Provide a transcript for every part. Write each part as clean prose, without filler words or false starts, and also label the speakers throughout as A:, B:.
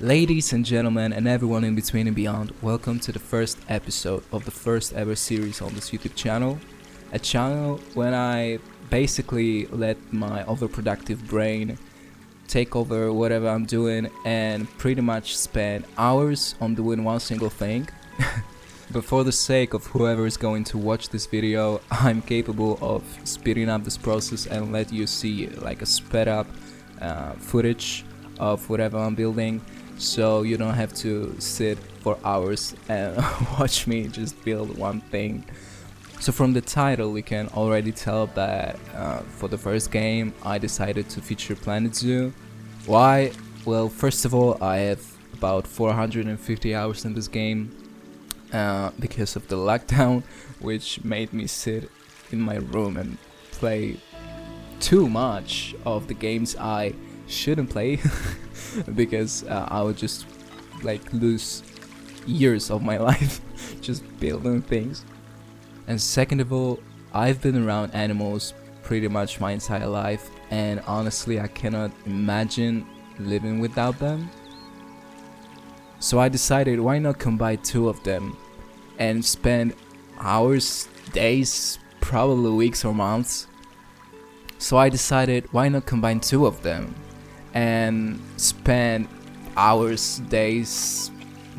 A: Ladies and gentlemen and everyone in between and beyond, welcome to the first episode of the first ever series on this YouTube channel. A channel when I basically let my overproductive brain take over whatever I'm doing and pretty much spend hours on doing one single thing. But for the sake of whoever is going to watch this video, I'm capable of speeding up this process and let you see like a sped up footage of whatever I'm building, so you don't have to sit for hours and watch me just build one thing. So from the title we can already tell that for the first game I decided to feature Planet Zoo. Why? Well, first of all, I have about 450 hours in this game because of the lockdown, which made me sit in my room and play too much of the games I shouldn't play because I would just like lose years of my life just building things. And second of all, I've been around animals pretty much my entire life, and honestly I cannot imagine living without them. So I decided, why not combine two of them and spend hours, days, probably weeks or months. So I decided, why not combine two of them and spend hours, days,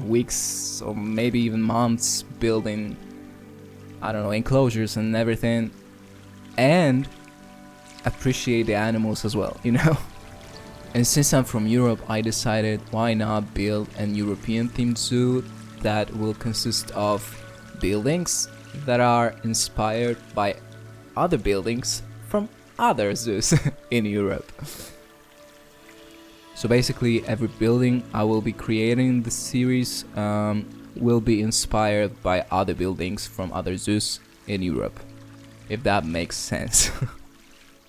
A: weeks, or maybe even months building, I don't know, enclosures and everything, and appreciate the animals as well, you know? And since I'm from Europe, I decided, why not build an European themed zoo that will consist of buildings that are inspired by other buildings from other zoos in Europe. So basically every building I will be creating in this series will be inspired by other buildings from other zoos in Europe, if that makes sense.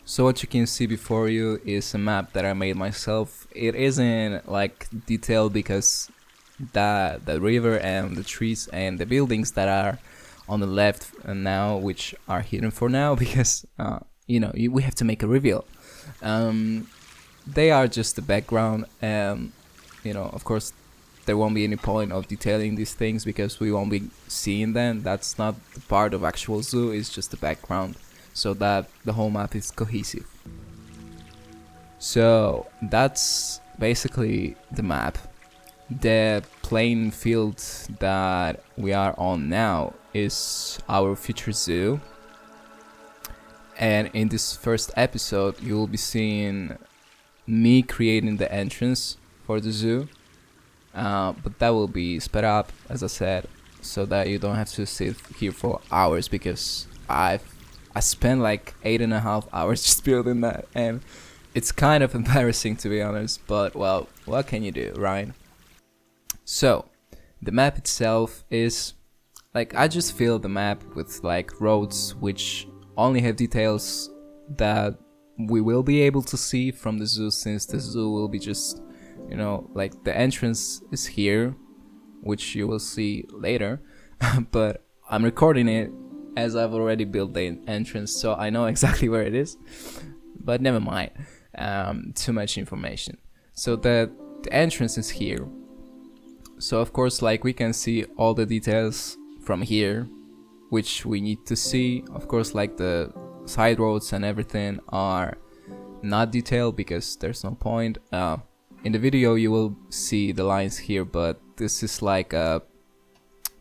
A: So what you can see before you is a map that I made myself. It isn't like detailed because the river and the trees and the buildings that are on the left now, which are hidden for now because you know, we have to make a reveal. They are just the background, and you know, of course there won't be any point of detailing these things because we won't be seeing them. That's not the part of actual zoo, it's just the background, so that the whole map is cohesive. So that's basically the map. The plain field that we are on now is our future zoo, and in this first episode you will be seeing me creating the entrance for the zoo, but that will be sped up, as I said, so that you don't have to sit here for hours, because I spent like 8.5 hours just building that, and it's kind of embarrassing to be honest, but well, what can you do, right? So the map itself is like, I just filled the map with like roads which only have details that we will be able to see from the zoo, since the zoo will be just, you know, like the entrance is here, which you will see later. But I'm recording it as I've already built the entrance, so I know exactly where it is, but never mind, too much information. So the entrance is here, so of course like we can see all the details from here which we need to see. Of course like the side roads and everything are not detailed because there's no point. In the video you will see the lines here, but this is like a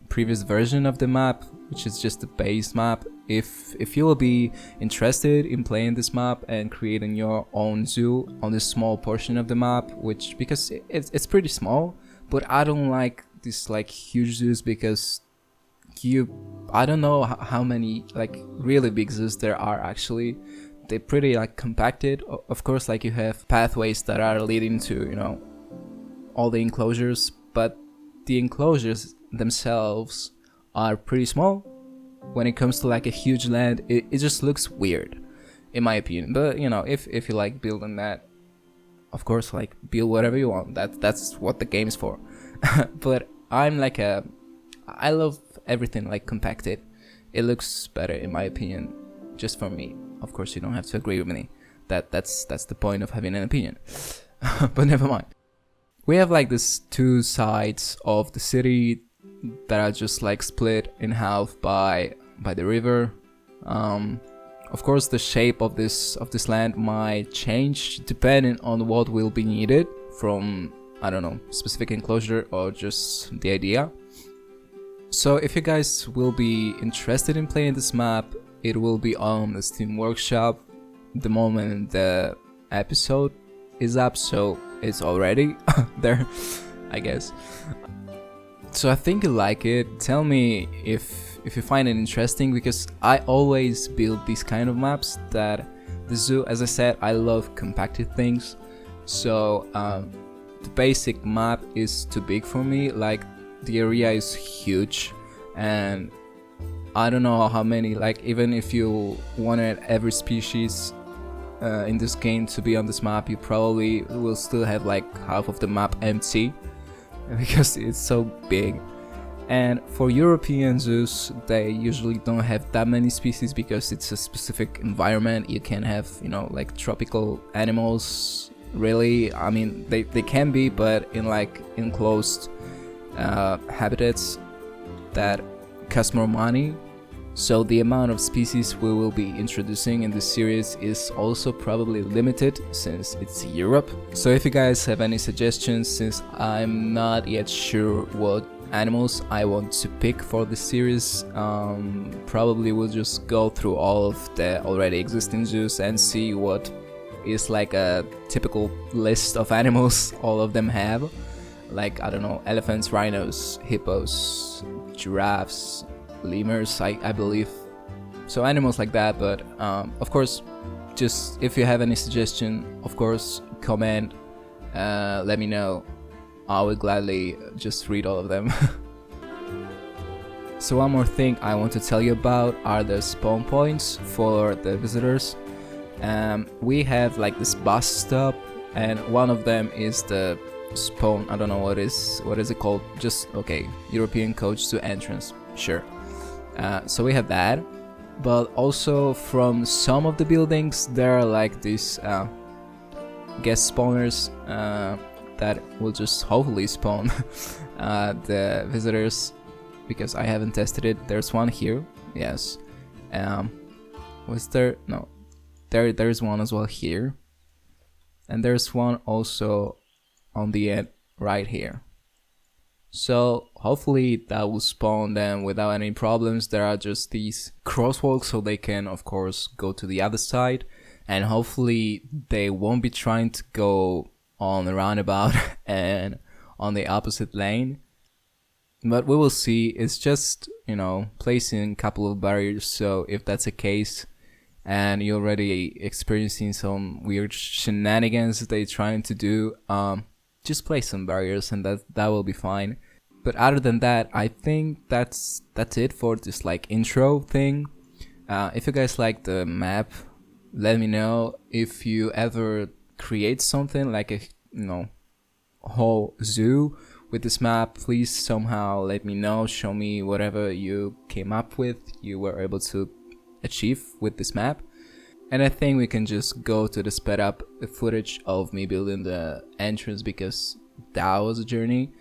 A: previous version of the map, which is just the base map. If you will be interested in playing this map and creating your own zoo on this small portion of the map, which, because it's pretty small, but I don't like this like huge zoos, because I don't know how many like really big zoos there are actually. They're pretty like compacted. Of course like you have pathways that are leading to, you know, all the enclosures, but the enclosures themselves are pretty small. When it comes to like a huge land, it just looks weird in my opinion. But you know, if you like building that, of course like build whatever you want, that's what the game's for. But I'm like I love everything like compacted. It looks better in my opinion, just for me. Of course you don't have to agree with me, that's the point of having an opinion. But never mind. we have like these two sides of the city that are just like split in half by the river. Of course, the shape of this land might change depending on what will be needed from, I don't know, specific enclosure or just the idea. So if you guys will be interested in playing this map, it will be on the Steam Workshop the moment the episode is up, so it's already there, I guess. So I think you like it. Tell me if you find it interesting, because I always build these kind of maps that the zoo, as I said, I love compacted things. So the basic map is too big for me, like the area is huge, and I don't know how many, like even if you wanted every species in this game to be on this map, you probably will still have like half of the map empty because it's so big. And for European zoos, they usually don't have that many species because it's a specific environment. You can have, you know, like tropical animals, really. I mean, they can be, but in like enclosed habitats that cost more money. So the amount of species we will be introducing in this series is also probably limited since it's Europe. So if you guys have any suggestions, since I'm not yet sure what animals I want to pick for the series, probably we'll just go through all of the already existing zoos and see what is like a typical list of animals all of them have. Like, I don't know, elephants, rhinos, hippos, giraffes, lemurs, I believe. So animals like that, but of course, just if you have any suggestion, of course, comment, let me know. I will gladly just read all of them. So one more thing I want to tell you about are the spawn points for the visitors. We have like this bus stop, and one of them is the spawn, I don't know what is it called, just okay, European Coach to entrance, sure. So we have that, but also from some of the buildings there are like these guest spawners that will just hopefully spawn the visitors, because I haven't tested it. There's one here, yes. Was there? No, there's one as well here, and there's one also on the end right here. So hopefully that will spawn them without any problems. There are just these crosswalks so they can of course go to the other side, and hopefully they won't be trying to go on the roundabout and on the opposite lane. But we will see. It's just, you know, placing a couple of barriers, so if that's the case and you're already experiencing some weird shenanigans they're trying to do, just place some barriers and that will be fine. But other than that, I think that's it for this like intro thing. If you guys like the map, let me know. If you ever create something like a, you know, whole zoo with this map, please somehow let me know. Show me whatever you came up with, you were able to achieve with this map. And I think we can just go to the sped up footage of me building the entrance, because that was a journey.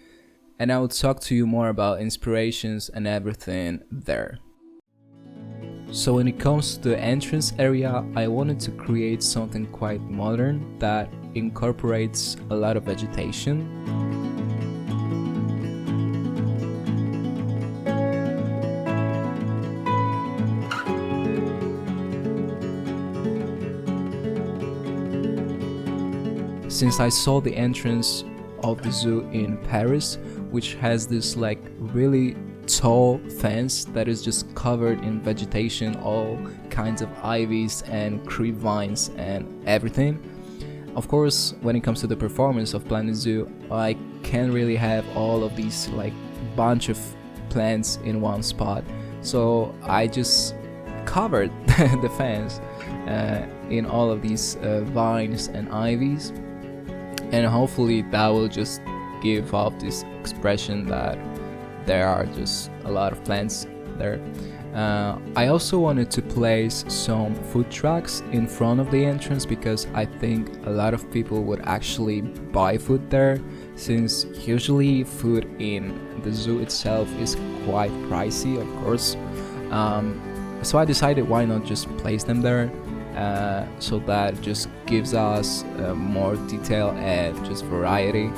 A: And I will talk to you more about inspirations and everything there. So when it comes to the entrance area, I wanted to create something quite modern that incorporates a lot of vegetation. Since I saw the entrance of the zoo in Paris, which has this like really tall fence that is just covered in vegetation, all kinds of ivies and creep vines and everything. Of course, when it comes to the performance of Planet Zoo, I can't really have all of these like bunch of plants in one spot, so I just covered the fence in all of these vines and ivies. And hopefully that will just give off this expression that there are just a lot of plants there. I also wanted to place some food trucks in front of the entrance because I think a lot of people would actually buy food there, since usually food in the zoo itself is quite pricey, of course. So I decided why not just place them there, so that just gives us more detail and just variety.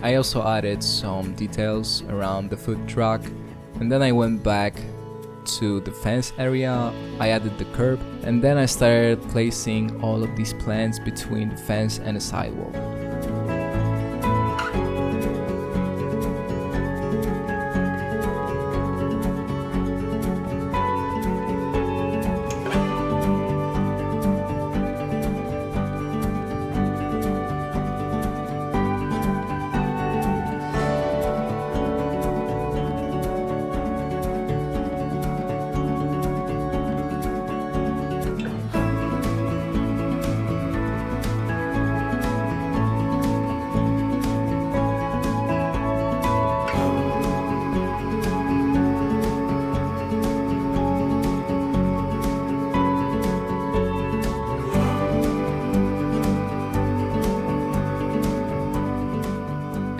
A: I also added some details around the food truck, and then I went back to the fence area. I added the curb, and then I started placing all of these plants between the fence and the sidewalk.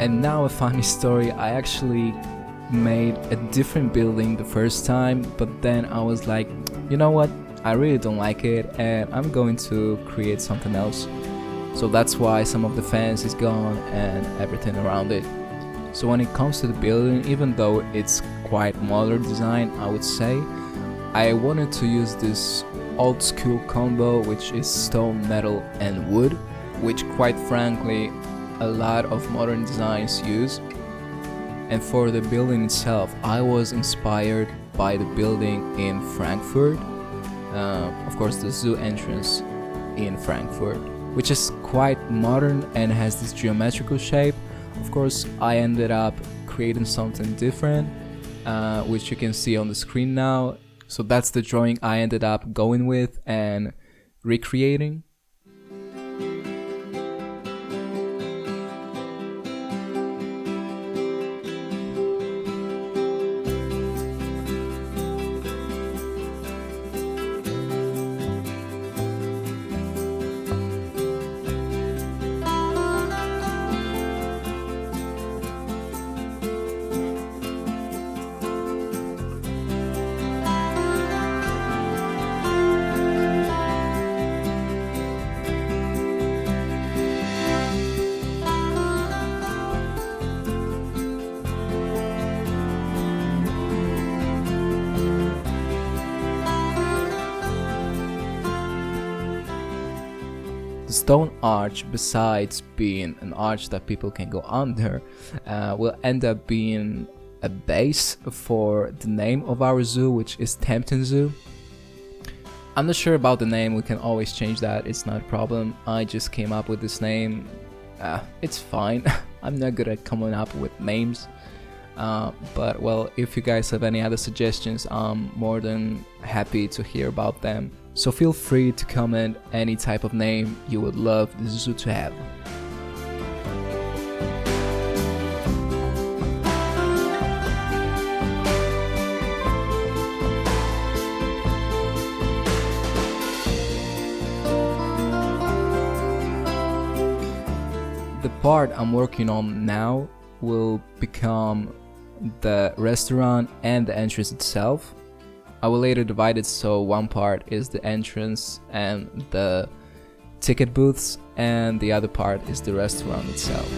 A: And now a funny story, I actually made a different building the first time, but then I was like, you know what, I really don't like it and I'm going to create something else. So that's why some of the fence is gone and everything around it. So when it comes to the building, even though it's quite modern design, I would say, I wanted to use this old school combo, which is stone, metal and wood, which quite frankly a lot of modern designs use. And for the building itself, I was inspired by the building in Frankfurt, of course the zoo entrance in Frankfurt, which is quite modern and has this geometrical shape. Of course I ended up creating something different, which you can see on the screen now. So that's the drawing I ended up going with and recreating. The stone arch, besides being an arch that people can go under, will end up being a base for the name of our zoo, which is Campton Zoo. I'm not sure about the name, we can always change that, it's not a problem. I just came up with this name, it's fine. I'm not good at coming up with names. But well, if you guys have any other suggestions, I'm more than happy to hear about them. So feel free to comment any type of name you would love the zoo to have. The part I'm working on now will become the restaurant and the entrance itself. I will later divide it so one part is the entrance and the ticket booths, and the other part is the restaurant itself.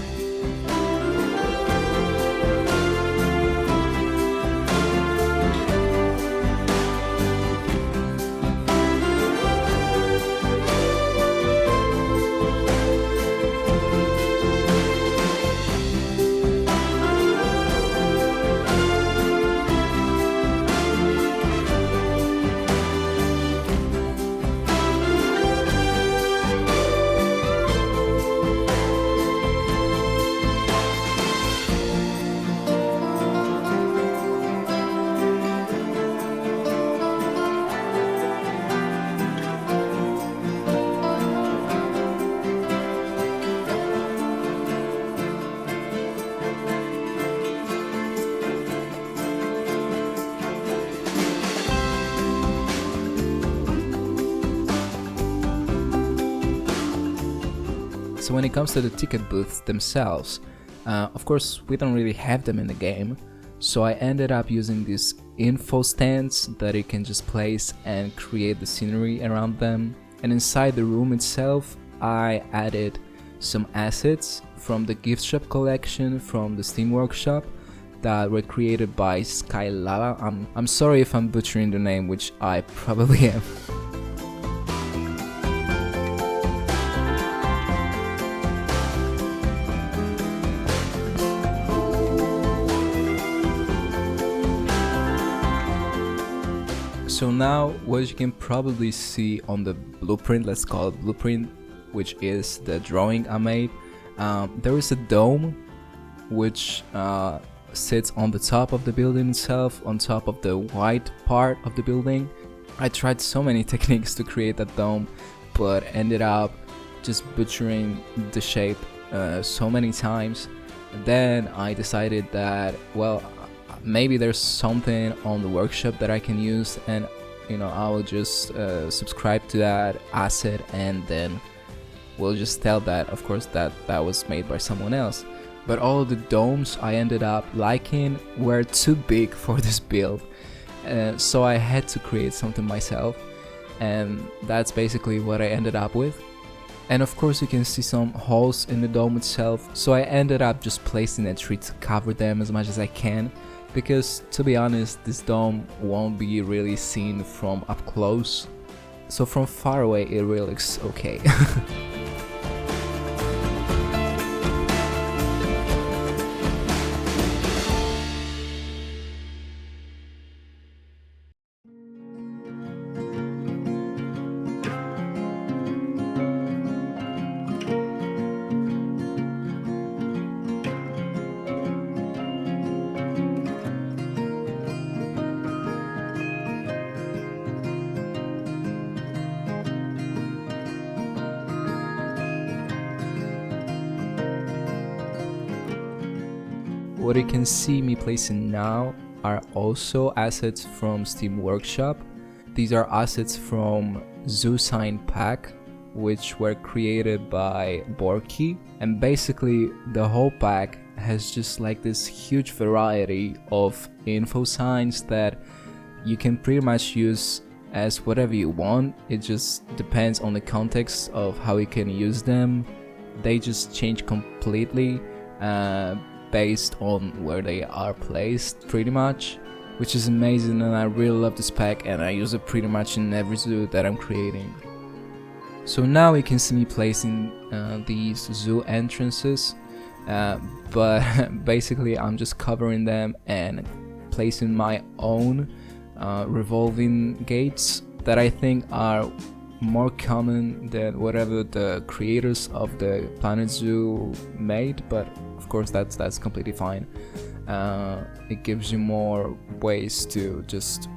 A: So when it comes to the ticket booths themselves, of course we don't really have them in the game, so I ended up using these info stands that you can just place and create the scenery around them. And inside the room itself, I added some assets from the gift shop collection from the Steam Workshop that were created by Skylala. I'm sorry if I'm butchering the name, which I probably am. So now what you can probably see on the blueprint, let's call it blueprint, which is the drawing I made, there is a dome which sits on the top of the building itself, on top of the white part of the building. I tried so many techniques to create that dome, but ended up just butchering the shape so many times. Then I decided that, well, maybe there's something on the workshop that I can use, and I will just subscribe to that asset, and then we'll just tell that, of course, that was made by someone else. But all the domes I ended up liking were too big for this build, so I had to create something myself, and that's basically what I ended up with. And of course you can see some holes in the dome itself, so I ended up just placing a tree to cover them as much as I can, because to be honest, this dome won't be really seen from up close, so from far away it really looks okay. What you can see me placing now are also assets from Steam Workshop. These are assets from Zoo Sign Pack, which were created by Borky, and basically the whole pack has just like this huge variety of info signs that you can pretty much use as whatever you want. It just depends on the context of how you can use them. They just change completely based on where they are placed, pretty much, which is amazing, and I really love this pack, and I use it pretty much in every zoo that I'm creating. So now you can see me placing these zoo entrances, but basically I'm just covering them and placing my own revolving gates that I think are more common than whatever the creators of the Planet Zoo made, but of course that's completely fine. It gives you more ways to just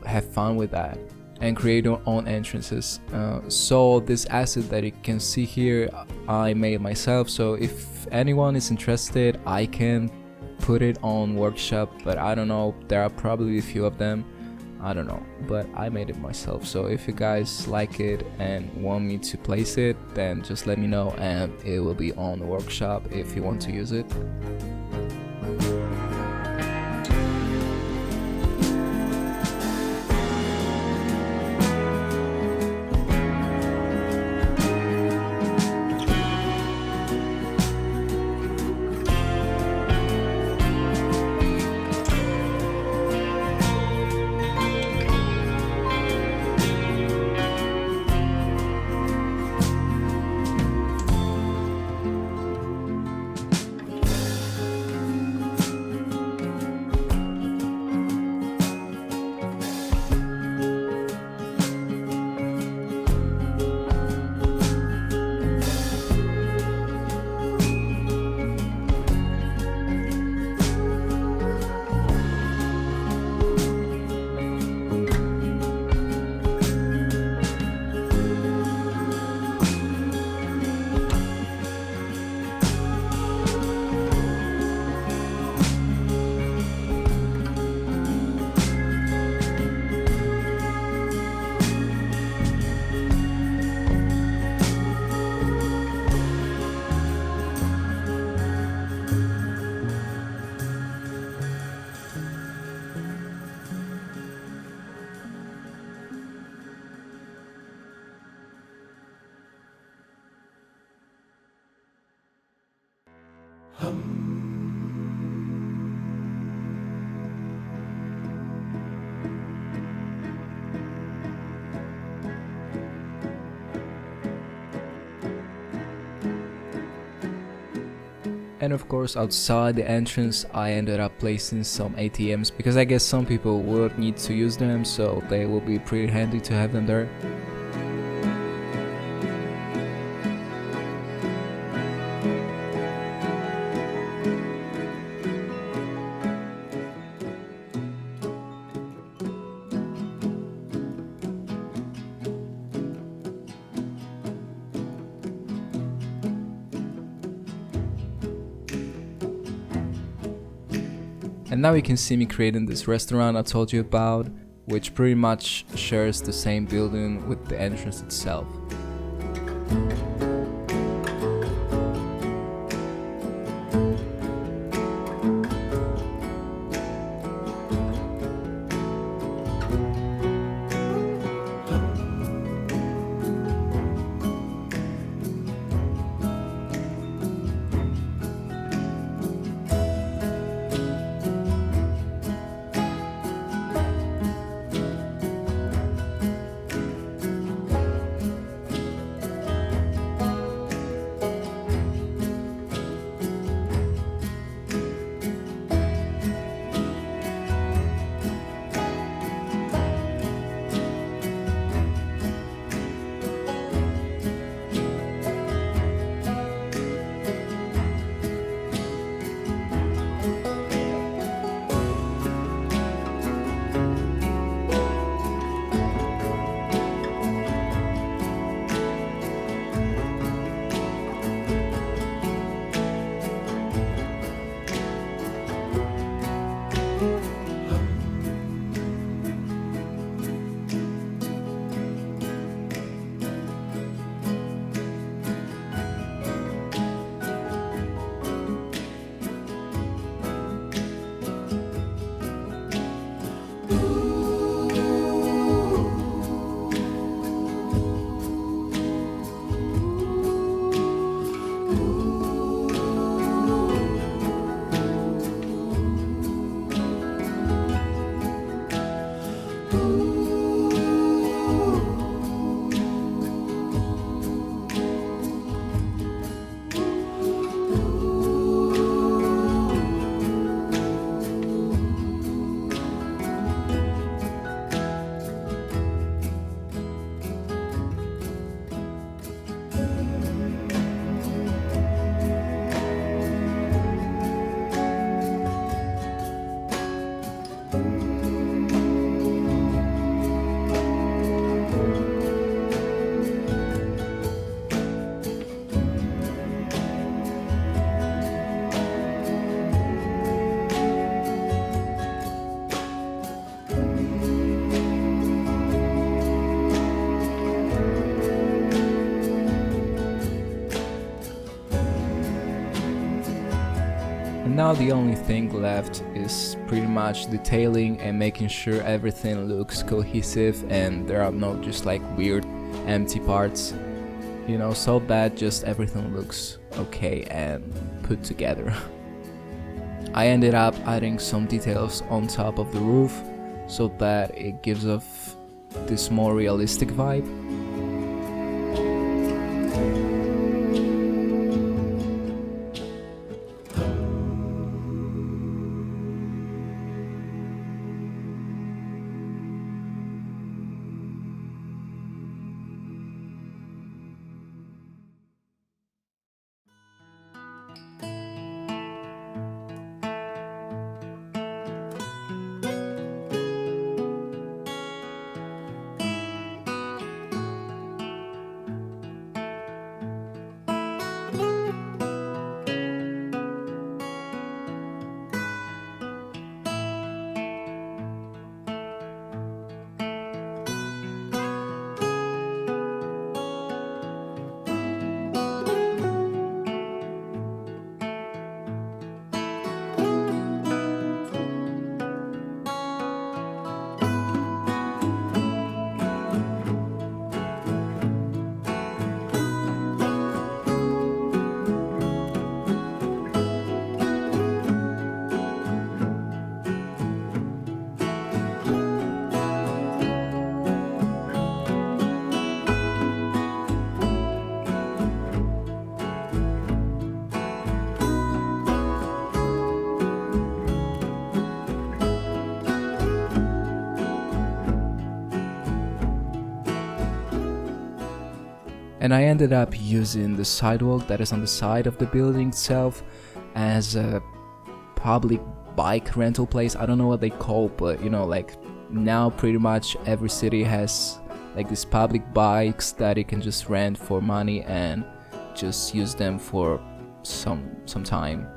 A: have fun with that and create your own entrances. So this asset that you can see here, I made myself, so if anyone is interested, I can put it on Workshop, but I don't know, there are probably a few of them, I don't know, but I made it myself. So if you guys like it and want me to place it, then just let me know and it will be on the Workshop if you want to use it. And of course, outside the entrance I ended up placing some ATMs because I guess some people would need to use them, so they will be pretty handy to have them there. And now you can see me creating this restaurant I told you about, which pretty much shares the same building with the entrance itself. And now the only thing left is pretty much detailing and making sure everything looks cohesive and there are no just like weird empty parts, you know, so that just everything looks okay and put together. I ended up adding some details on top of the roof so that it gives off this more realistic vibe. And I ended up using the sidewalk that is on the side of the building itself as a public bike rental place. I don't know what they call, but you know, like now pretty much every city has like these public bikes that you can just rent for money and just use them for some time.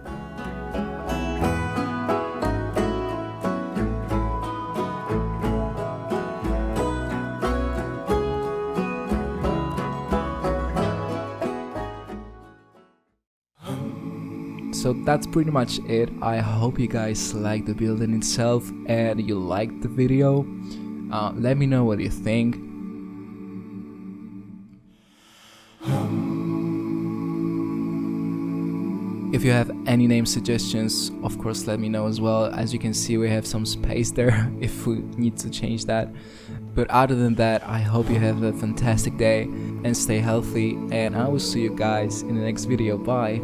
A: So that's pretty much it. I hope you guys like the building itself and you liked the video. Let me know what you think. If you have any name suggestions, of course let me know as well. As you can see, we have some space there if we need to change that. But other than that, I hope you have a fantastic day and stay healthy, and I will see you guys in the next video. Bye.